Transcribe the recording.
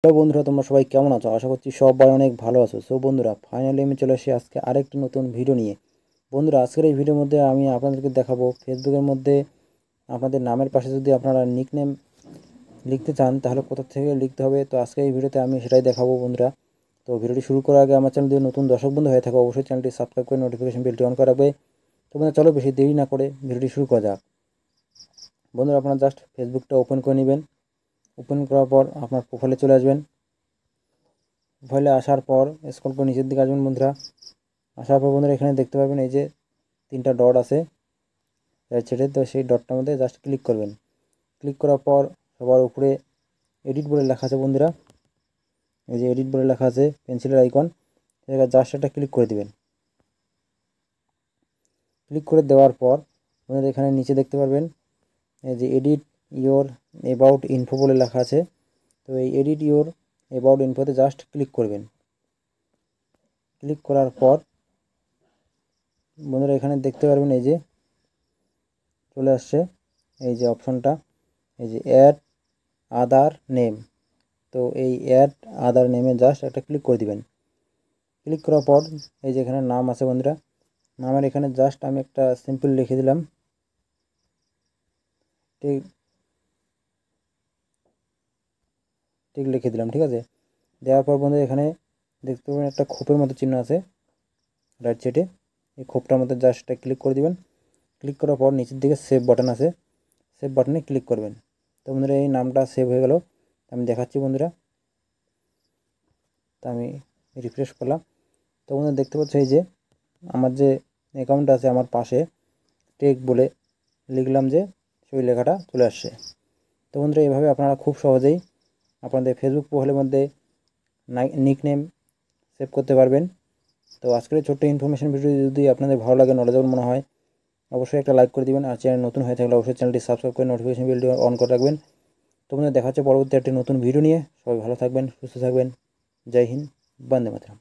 Hello বন্ধুরা, তোমরা সবাই কেমন আছো? আশা করছি সবাই অনেক ভালো আছো। সো বন্ধুরা, ফাইনালি আমি চলে আসি আজকে আরেকটি নতুন ভিডিও নিয়ে। বন্ধুরা, আজকের এই ভিডিওর মধ্যে আমি আপনাদেরকে দেখাবো ফেসবুকের মধ্যে আপনাদের নামের পাশে যদি আপনারা নিকনেম লিখতে চান তাহলে কোথা থেকে লিখতে হবে। তো আজকে এই ভিডিওতে আমি সেটাই দেখাবো বন্ধুরা। তো ভিডিওটি শুরু করার আগে আমার চ্যানেল যদি নতুন দর্শক বন্ধু হয়ে থাকে অবশ্যই চ্যানেলটি সাবস্ক্রাইব করে নোটিফিকেশন বেলটি অন করে রাখবে। তো বন্ধুরা, চলো বেশি দেরি না করে ভিডিওটি শুরু করা যাক। বন্ধুরা, আপনারা জাস্ট ফেসবুকটা ওপেন করে নেবেন। ওপেন করার পর আপনার প্রোফাইলে চলে আসবেন। প্রোফাইলে আসার পর স্ক্রল করে নিচের দিকে আসবেন বন্ধুরা। আসার পর বন্ধুরা এখানে দেখতে পাবেন এই যে 3টা ডট আছে রাইট সাইডে, তো সেই ডটটার মধ্যে জাস্ট ক্লিক করবেন। ক্লিক করার পর সবার উপরে এডিট বলে লেখা আছে বন্ধুরা, এই যে এডিট বলে লেখা আছে পেন্সিলের আইকন, এটা জাস্ট একটা ক্লিক করে দিবেন। ক্লিক করে দেওয়ার পর বন্ধুরা এখানে নিচে দেখতে পারবেন এই যে এডিট ইয়োর অ্যাবাউট ইনফো বলে লেখা আছে। তো এই এডিট ইয়োর অ্যাবাউট ইনফোতে জাস্ট ক্লিক করবেন। ক্লিক করার পর বন্ধুরা এখানে দেখতে পারবেন এই যে চলে আসছে এই যে অপশনটা, এই যে অ্যাড আদার নেম। তো এই অ্যাড আদার নেমে জাস্ট একটা ক্লিক করে দিবেন। ক্লিক করার পর এই যে এখানে নাম আছে বন্ধুরা, নামের এখানে জাস্ট আমি একটা সিম্পল লিখে দিলাম, ঠিক ঠিক লিখে দিলাম, ঠিক আছে। দেওয়ার পর বন্ধুরা এখানে দেখতে পাবেন একটা খোপের মতো চিহ্ন আছে রাইট সাইডে, এই খোপটার মধ্যে জাস্ট ক্লিক করে দিবেন। ক্লিক করার পর নিচের দিকে সেভ বাটন আছে, সেভ বাটনে ক্লিক করবেন। তো বন্ধুরা এই নামটা সেভ হয়ে গেল। আমি দেখাচ্ছি বন্ধুরা, তো আমি রিফ্রেশ করলাম। তো বন্ধুরা দেখতে পাচ্ছ এই যে আমার যে অ্যাকাউন্ট আছে আমার পাশে টেক বলে লিখলাম যে সেই লেখাটা চলে আসছে। তো বন্ধুরা এইভাবে আপনারা খুব সহজেই আপনাদের ফেসবুক প্রোফাইলের মধ্যে নিকনেম সেভ করতে পারবেন। তো আজকের ছোট্ট ইনফরমেশন ভিডিও যদি আপনাদের ভালো লাগে, নলেজেবল মনে হয়, অবশ্যই একটা লাইক করে দিবেন। আর চ্যানেল নতুন হয়ে থাকলে অবশ্যই চ্যানেলটি সাবস্ক্রাইব করে নোটিফিকেশন বেলটি অন করে রাখবেন। তো বন্ধুরা দেখা হচ্ছে পরবর্তী একটি নতুন ভিডিও নিয়ে। সবাই ভালো থাকবেন, সুস্থ থাকবেন। জয় হিন্দ, বন্দে মাতরম।